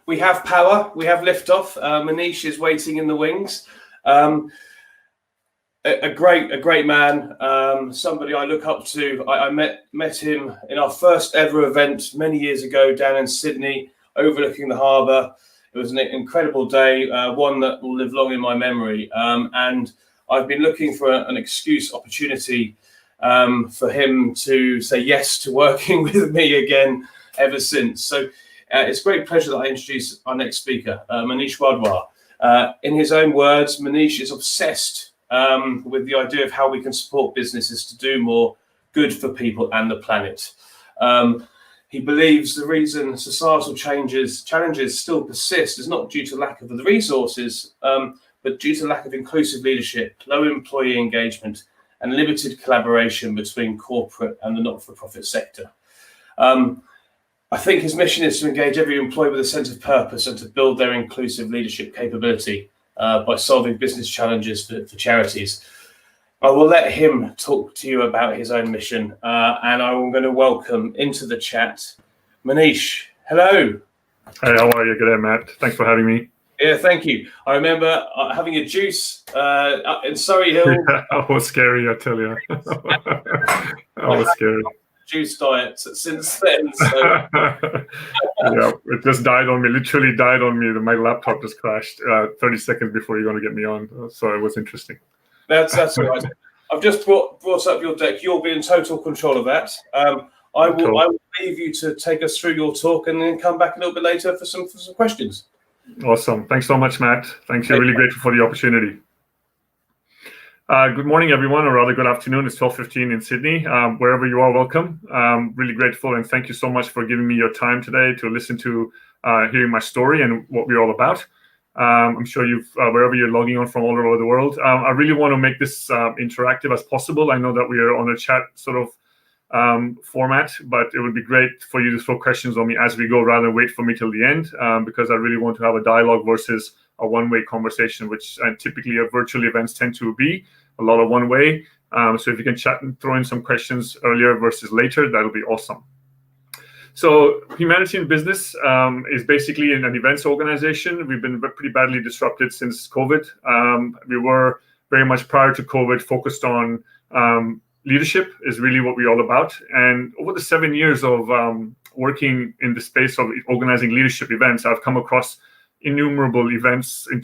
we have power. We have liftoff. Muneesh is waiting in the wings. A great man. Somebody I look up to. I met him in our first ever event many years ago down in Sydney, overlooking the harbour. It was an incredible day, one that will live long in my memory. And I've been looking for an opportunity for him to say yes to working with me again ever since. So it's a great pleasure that I introduce our next speaker, Muneesh Wadhwa. In his own words, Muneesh is obsessed with the idea of how we can support businesses to do more good for people and the planet. He believes the reason societal challenges still persist is not due to lack of the resources, but due to lack of inclusive leadership, low employee engagement, and limited collaboration between corporate and the not-for-profit sector. I think his mission is to engage every employee with a sense of purpose and to build their inclusive leadership capability by solving business challenges for charities. I will let him talk to you about his own mission, and I'm going to welcome into the chat Muneesh. Hello. Hey, how are you? Good day, Matt. Thanks for having me. Yeah, thank you. I remember having a juice in Surrey Hill. Yeah, that was scary, I tell you. That was scary. Juice diet since then. So. Yeah, it just died on me, literally died on me. My laptop just crashed 30 seconds before you're going to get me on. So it was interesting. That's all right. I've just brought up your deck. You'll be in total control of that. I will leave you to take us through your talk and then come back a little bit later for some questions. Awesome. Thanks so much, Matt. Thanks. You're really grateful for the opportunity. Good morning, everyone, or rather good afternoon. It's 12:15 in Sydney. Wherever you are, welcome. Really grateful, and thank you so much for giving me your time today to listen to hearing my story and what we're all about. I'm sure wherever you're logging on from all over the world. I really want to make this interactive as possible. I know that we are on a chat sort of format, but it would be great for you to throw questions on me as we go rather than wait for me till the end, because I really want to have a dialogue versus a one-way conversation, which typically virtual events tend to be a lot of one-way. So if you can chat and throw in some questions earlier versus later, that'll be awesome. So Humanity in Business is basically an events organization. We've been pretty badly disrupted since COVID. We were very much prior to COVID focused on leadership is really what we're all about. And over the 7 years of working in the space of organizing leadership events, I've come across innumerable events we've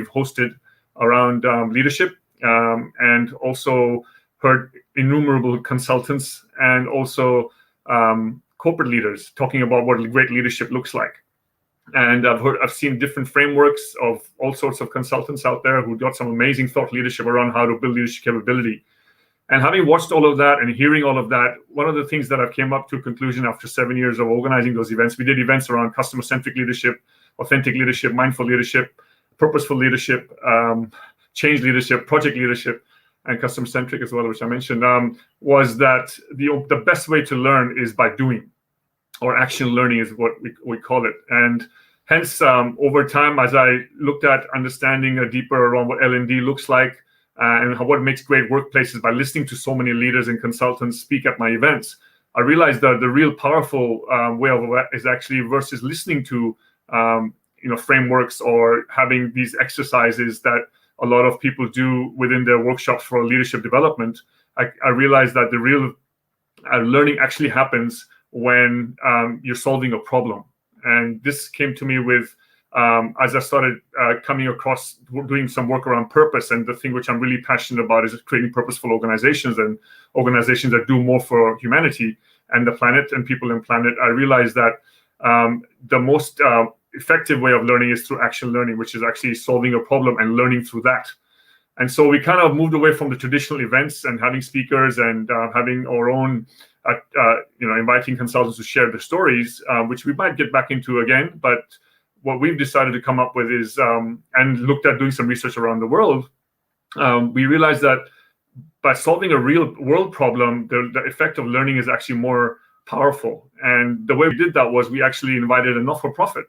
hosted around leadership, and also heard innumerable consultants and also corporate leaders talking about what great leadership looks like. And I've seen different frameworks of all sorts of consultants out there who got some amazing thought leadership around how to build leadership capability. And having watched all of that and hearing all of that, one of the things that I've came up to a conclusion after 7 years of organizing those events, we did events around customer-centric leadership, authentic leadership, mindful leadership, purposeful leadership, change leadership, project leadership, and customer-centric as well, which I mentioned, was that the best way to learn is by doing, or action learning is what we call it. And hence, over time, as I looked at understanding deeper around what L&D looks like, and what makes great workplaces by listening to so many leaders and consultants speak at my events, I realized that the real powerful way of it is actually versus listening to frameworks or having these exercises that a lot of people do within their workshops for leadership development. I realized that the real learning actually happens when you're solving a problem. And this came to me with as I started coming across doing some work around purpose, and the thing which I'm really passionate about is creating purposeful organizations and organizations that do more for humanity and the planet and people and planet. I realized that the most effective way of learning is through action learning, which is actually solving a problem and learning through that. And so we kind of moved away from the traditional events and having speakers and having our own, inviting consultants to share their stories, which we might get back into again. But what we've decided to come up with is, and looked at doing some research around the world, we realized that by solving a real world problem, the effect of learning is actually more powerful. And the way we did that was we actually invited a not-for-profit,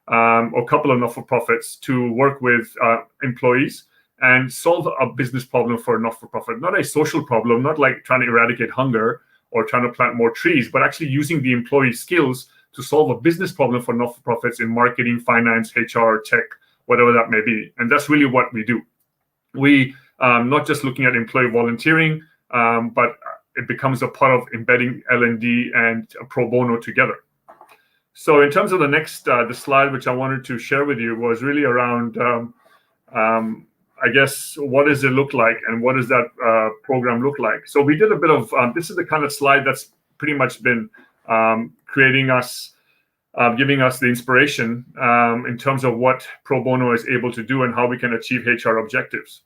or a couple of not-for-profits to work with employees and solve a business problem for a not-for-profit, not a social problem, not like trying to eradicate hunger or trying to plant more trees, but actually using the employee skills to solve a business problem for not-for-profits in marketing, finance, HR, tech, whatever that may be. And that's really what we do. We not just looking at employee volunteering, but it becomes a part of embedding L&D and pro bono together. So in terms of the next, the slide which I wanted to share with you was really around, I guess, what does it look like and what does that program look like? So we did a bit of, this is the kind of slide that's pretty much been creating us, giving us the inspiration in terms of what pro bono is able to do and how we can achieve HR objectives.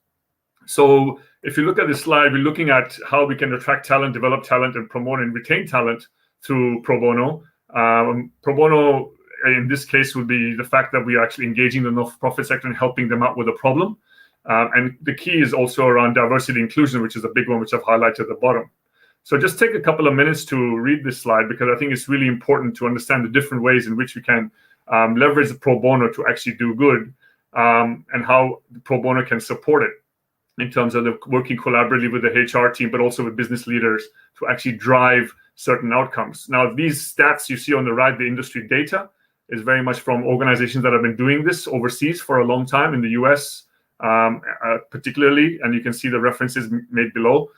So if you look at this slide, we're looking at how we can attract talent, develop talent, and promote and retain talent through pro bono. Pro bono, in this case, would be the fact that we are actually engaging the not-for-profit sector and helping them out with a problem. And the key is also around diversity and inclusion, which is a big one, which I've highlighted at the bottom. So just take a couple of minutes to read this slide, because I think it's really important to understand the different ways in which we can leverage the pro bono to actually do good, and how the pro bono can support it in terms of the working collaboratively with the HR team, but also with business leaders to actually drive certain outcomes. Now, these stats you see on the right, the industry data, is very much from organizations that have been doing this overseas for a long time in the US, particularly, and you can see the references made below.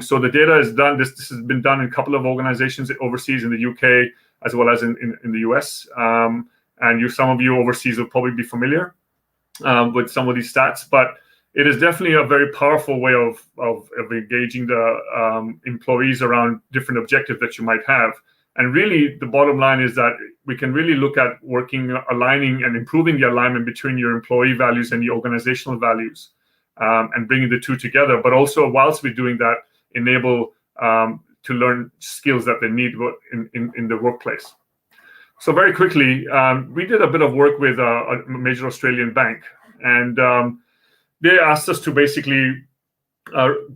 So the data is done. This has been done in a couple of organizations overseas in the UK as well as in the US. And some of you overseas will probably be familiar with some of these stats, but it is definitely a very powerful way of engaging the employees around different objectives that you might have. And really, the bottom line is that we can really look at aligning and improving the alignment between your employee values and the organizational values, and bringing the two together. But also, whilst we're doing that, enable to learn skills that they need in the workplace. So very quickly, we did a bit of work with a major Australian bank, and they asked us to basically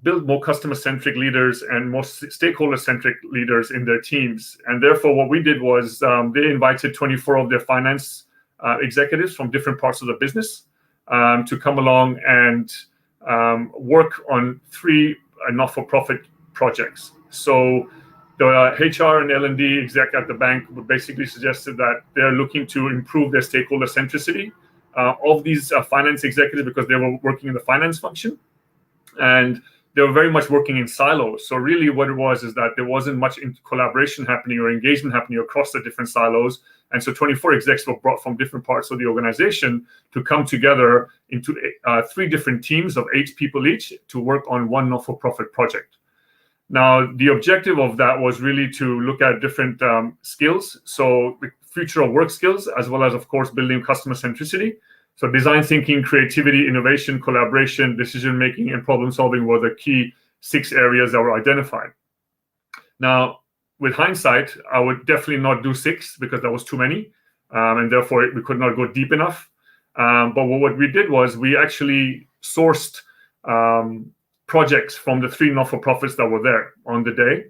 build more customer-centric leaders and more stakeholder-centric leaders in their teams. And therefore, what we did was they invited 24 of their finance executives from different parts of the business to come along and work on 3 not-for-profit projects. So the HR and L&D exec at the bank basically suggested that they're looking to improve their stakeholder centricity of these finance executives, because they were working in the finance function, and they were very much working in silos. So really what it was is that there wasn't much collaboration happening or engagement happening across the different silos. And so 24 execs were brought from different parts of the organization to come together into 3 different teams of 8 people each to work on one not-for-profit project. Now, the objective of that was really to look at different skills. So the future of work skills, as well as, of course, building customer centricity. So design thinking, creativity, innovation, collaboration, decision-making, and problem-solving were the key 6 areas that were identified. Now, with hindsight, I would definitely not do 6 because that was too many, and therefore we could not go deep enough. But what we did was we actually sourced projects from the 3 not-for-profits that were there on the day.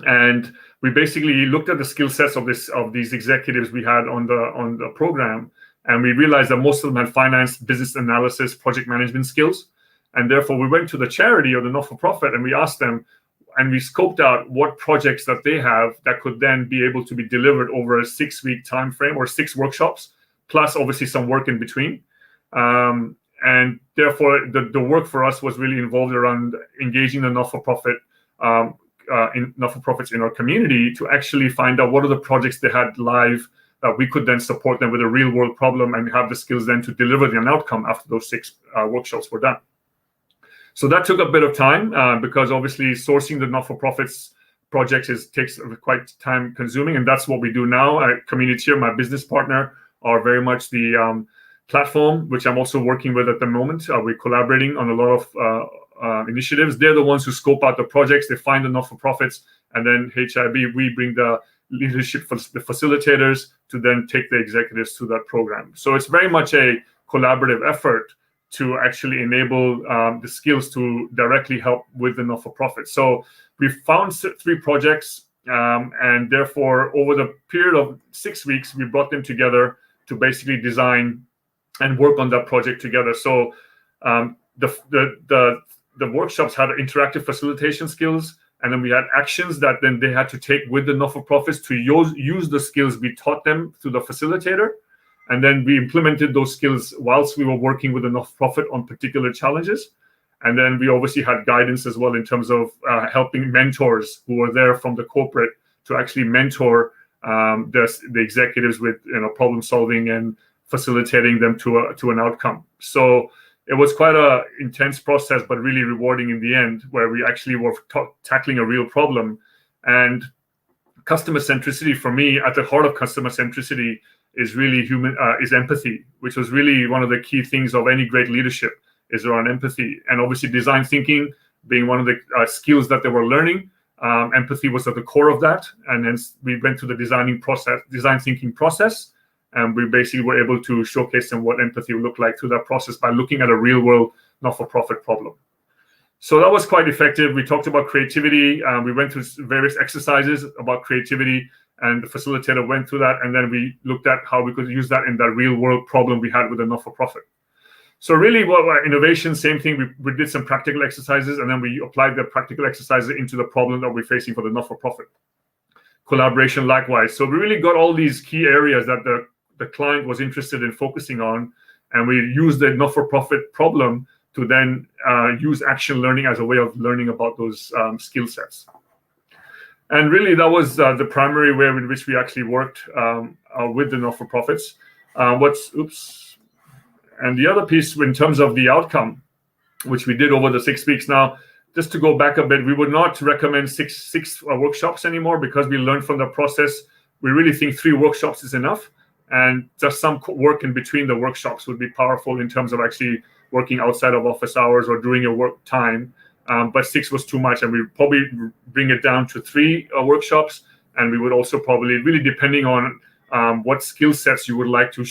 And we basically looked at the skill sets of these executives we had on the program, and we realized that most of them had finance, business analysis, project management skills. And therefore, we went to the charity or the not-for-profit and we asked them, and we scoped out what projects that they have that could then be able to be delivered over a 6-week time frame or 6 workshops, plus obviously some work in between. And therefore, the work for us was really involved around engaging the not-for-profit not-for-profits in our community to actually find out what are the projects they had live that we could then support them with a real-world problem and have the skills then to deliver an outcome after those 6 workshops were done. So that took a bit of time because obviously sourcing the not-for-profits projects takes quite time-consuming, and that's what we do now. Community, my business partner, are very much the platform, which I'm also working with at the moment. We're collaborating on a lot of initiatives. They're the ones who scope out the projects. They find the not-for-profits, and then HIB, we bring the leadership for the facilitators to then take the executives through that program. So it's very much a collaborative effort to actually enable the skills to directly help with the not-for-profit. So we found 3 projects, and therefore over the period of 6 weeks, we brought them together to basically design and work on that project together. So the workshops had interactive facilitation skills, And then we had actions that then they had to take with the not-for-profits to use the skills we taught them through the facilitator. And then we implemented those skills whilst we were working with the not-for-profit on particular challenges. And then we obviously had guidance as well in terms of helping mentors who were there from the corporate to actually mentor the executives with problem solving and facilitating them to an outcome. So it was quite an intense process, but really rewarding in the end, where we actually were tackling a real problem. And customer centricity, for me, at the heart of customer centricity is really is empathy, which was really one of the key things of any great leadership, is around empathy. And obviously design thinking being one of the skills that they were learning. Empathy was at the core of that. And then we went through the design thinking process. And we basically were able to showcase them what empathy would look like through that process by looking at a real world not-for-profit problem. So that was quite effective. We talked about creativity. We went through various exercises about creativity, and the facilitator went through that. And then we looked at how we could use that in that real world problem we had with a not-for-profit. So really, innovation, same thing. We did some practical exercises, and then we applied the practical exercises into the problem that we're facing for the not-for-profit. Collaboration, likewise. So we really got all these key areas that the client was interested in focusing on, and we used the not-for-profit problem to then use action learning as a way of learning about those skill sets. And really, that was the primary way in which we actually worked with the not-for-profits. And the other piece, in terms of the outcome, which we did over the 6 weeks now, just to go back a bit, we would not recommend six workshops anymore, because we learned from the process. We really think 3 workshops is enough. And just some work in between the workshops would be powerful in terms of actually working outside of office hours or during your work time. But 6 was too much, and we probably bring it down to 3 workshops. And we would also probably, really depending on what skill sets you would like to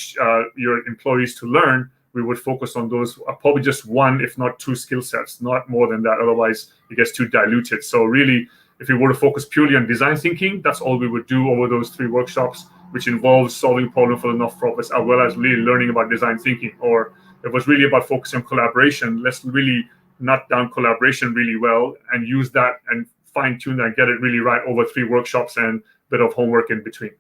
your employees to learn, we would focus on those, probably just 1, if not 2 skill sets, not more than that. Otherwise, it gets too diluted. So really, if we were to focus purely on design thinking, that's all we would do over those 3 workshops, which involves solving problems for the not-for-profits, as well as really learning about design thinking. Or it was really about focusing on collaboration. Let's really nut down collaboration really well and use that and fine-tune that and get it really right over 3 workshops and a bit of homework in between.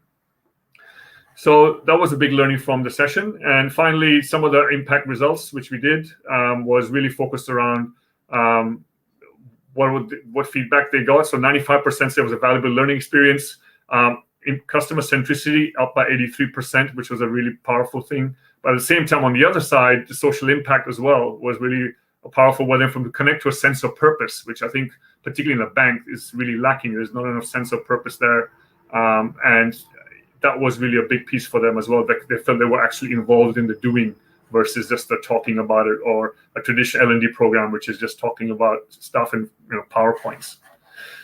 So that was a big learning from the session. And finally, some of the impact results, which we did, was really focused around what feedback they got. So 95% said it was a valuable learning experience. In customer centricity up by 83%, which was a really powerful thing. But at the same time, on the other side, the social impact as well was really a powerful one, from to connect to a sense of purpose, which I think, particularly in the bank, is really lacking. There's not enough sense of purpose there. And that was really a big piece for them as well. That they felt they were actually involved in the doing versus just the talking about it, or a traditional L&D program, which is just talking about stuff in PowerPoints.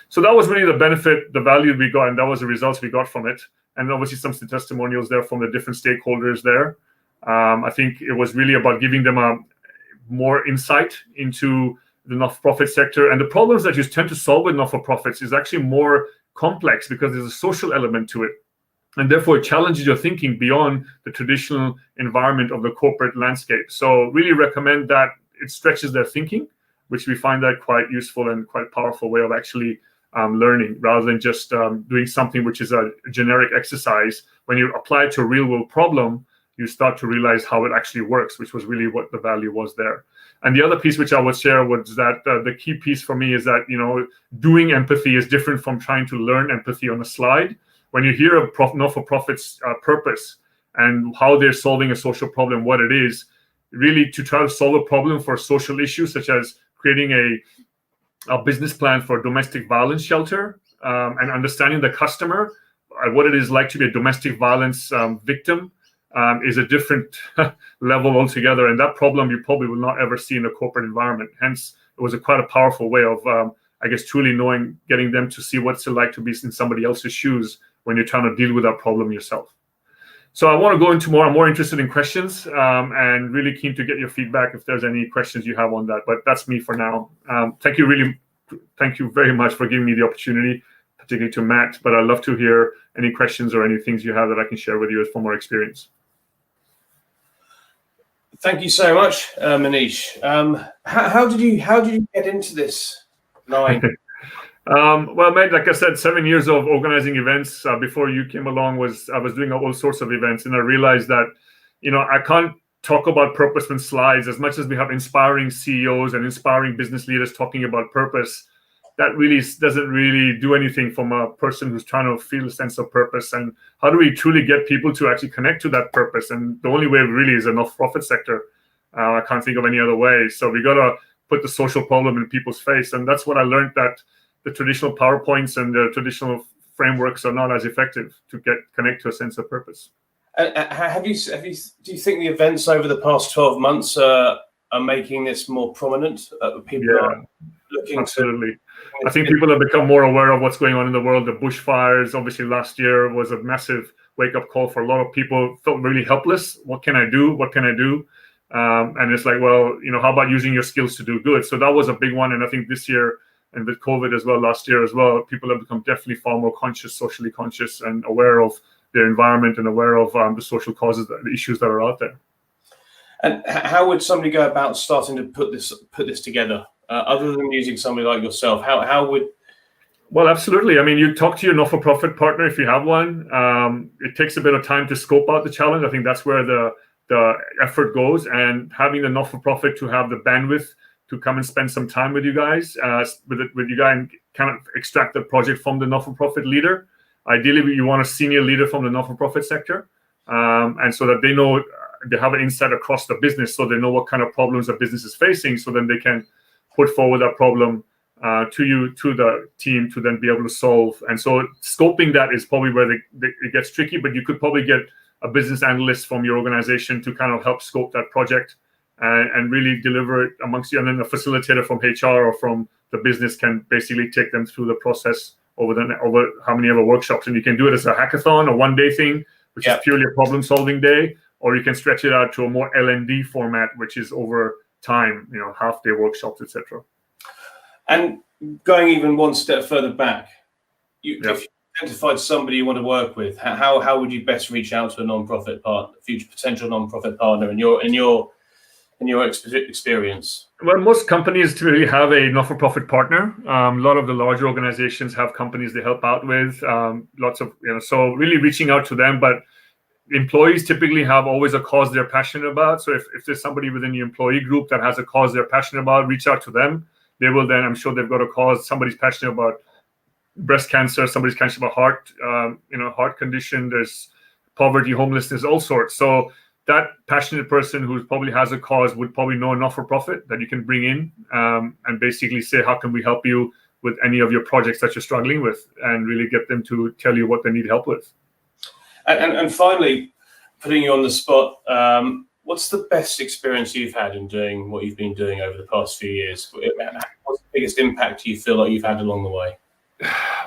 So that was really the benefit, the value we got, and that was the results we got from it. And obviously some testimonials there from the different stakeholders there. I think it was really about giving them a more insight into the not-for-profit sector. And the problems that you tend to solve with not-for-profits is actually more complex, because there's a social element to it. And therefore, it challenges your thinking beyond the traditional environment of the corporate landscape. So really recommend that it stretches their thinking, which we find that quite useful and quite powerful way of actually learning, rather than just doing something which is a generic exercise. When you apply it to a real world problem, you start to realize how it actually works, which was really what the value was there. And the other piece which I would share was that the key piece for me is that, doing empathy is different from trying to learn empathy on a slide. When you hear a not-for-profit's purpose and how they're solving a social problem, what it is, really to try to solve a problem for a social issue, such as creating a business plan for a domestic violence shelter, and understanding the customer, what it is like to be a domestic violence victim, is a different level altogether. And that problem you probably will not ever see in a corporate environment. Hence, it was quite a powerful way of, truly getting them to see what's it like to be in somebody else's shoes when you're trying to deal with that problem yourself. So I want to go into more. I'm more interested in questions, and really keen to get your feedback if there's any questions you have on that. But that's me for now. Thank you very much for giving me the opportunity, particularly to Matt. But I'd love to hear any questions or any things you have that I can share with you from our experience. Thank you so much, Muneesh. How did you get into this line? Well, mate, like I said, 7 years of organizing events before you came along I was doing all sorts of events, and I realized that, I can't talk about purpose with slides. As much as we have inspiring CEOs and inspiring business leaders talking about purpose, that really doesn't really do anything from a person who's trying to feel a sense of purpose. And how do we truly get people to actually connect to that purpose? And the only way really is a not-for-profit sector. I can't think of any other way. So we got to put the social problem in people's face. And that's what I learned, that the traditional PowerPoints and the traditional frameworks are not as effective to connect to a sense of purpose. Do you think the events over the past 12 months are making this more prominent? People are looking absolutely. I think people have become more aware of what's going on in the world. The bushfires, obviously, last year was a massive wake-up call for a lot of people. Felt really helpless. What can I do? What can I do? And it's like, well, how about using your skills to do good? So that was a big one. And I think this year, and with COVID as well, last year as well, people have become definitely far more conscious, socially conscious, and aware of their environment and aware of the social causes, the issues that are out there. And how would somebody go about starting to put this together, other than using somebody like yourself? How would? Well, absolutely. I mean, you talk to your not-for-profit partner if you have one. It takes a bit of time to scope out the challenge. I think that's where the effort goes, and having the not-for-profit to have the bandwidth to come and spend some time with you guys, with you guys, and kind of extract the project from the not-for-profit leader. Ideally, you want a senior leader from the not-for-profit sector, and so that they know, they have an insight across the business, so they know what kind of problems the business is facing, so then they can put forward that problem to the team, to then be able to solve. And so scoping that is probably where it gets tricky, but you could probably get a business analyst from your organization to kind of help scope that project and really deliver it amongst you. And then a facilitator from HR or from the business can basically take them through the process over how many other workshops. And you can do it as a hackathon, a one-day thing, which is purely a problem-solving day, or you can stretch it out to a more L&D format, which is over time, half-day workshops, etc. And going even one step further back, if you identified somebody you want to work with, how would you best reach out to a non-profit partner, future potential non-profit partner, in your experience? Well, most companies typically have a not-for-profit partner. A lot of the larger organizations have companies they help out with. Lots of so really reaching out to them, but employees typically have always a cause they're passionate about. So if there's somebody within the employee group that has a cause they're passionate about, reach out to them. They will then, I'm sure they've got a cause. Somebody's passionate about breast cancer, somebody's passionate about heart condition. There's poverty, homelessness, all sorts. So that passionate person who probably has a cause would probably know a not-for-profit that you can bring in and basically say, how can we help you with any of your projects that you're struggling with, and really get them to tell you what they need help with. And finally, putting you on the spot, what's the best experience you've had in doing what you've been doing over the past few years? What's the biggest impact you feel like you've had along the way?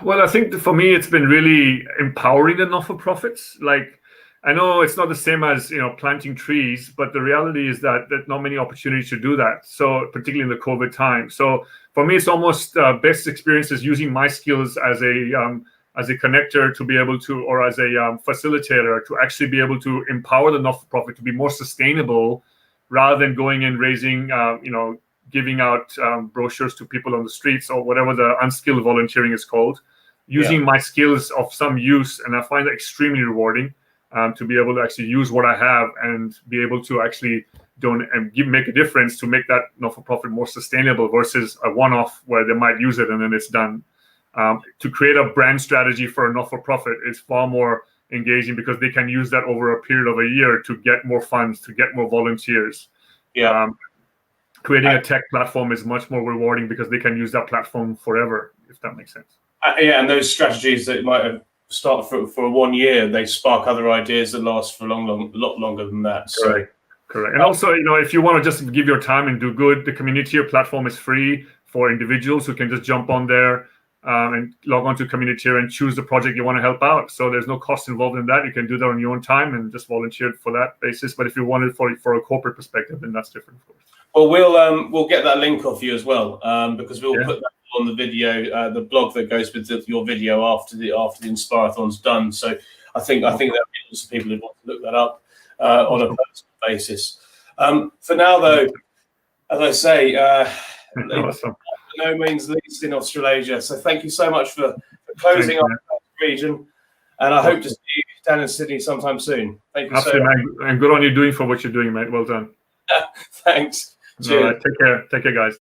Well, I think for me, it's been really empowering the not-for-profits. Like, I know it's not the same as planting trees, but the reality is that there's not many opportunities to do that. So particularly in the COVID time. So for me, it's almost best experiences using my skills as a connector to be able to, or as a facilitator to actually be able to empower the not-for-profit to be more sustainable, rather than going and raising, giving out brochures to people on the streets or whatever the unskilled volunteering is called. Using my skills of some use, and I find that extremely rewarding. To be able to actually use what I have and be able to actually make a difference to make that not-for-profit more sustainable versus a one-off where they might use it and then it's done. To create a brand strategy for a not-for-profit is far more engaging, because they can use that over a period of a year to get more funds, to get more volunteers. Creating a tech platform is much more rewarding because they can use that platform forever, if that makes sense. And those strategies that might have start for 1 year, they spark other ideas that last for a lot longer than that. So. Correct. And also, if you want to just give your time and do good, the community platform is free for individuals who can just jump on there and log on to Community and choose the project you want to help out. So there's no cost involved in that. You can do that on your own time and just volunteer for that basis. But if you want it for a corporate perspective, then that's different, of course. Well, we'll get that link off you as well, because we'll put that on the video, the blog that goes with your video after the Inspirathon's done. So I think there'll be lots of people who want to look that up on a personal basis. For now, though, as I say, awesome. no means least in Australasia. So thank you so much for closing our region. And I hope to see you down in Sydney sometime soon. Thank you so much. And good on you doing for what you're doing, mate. Well done. Thanks. All right, take care. Take care, guys.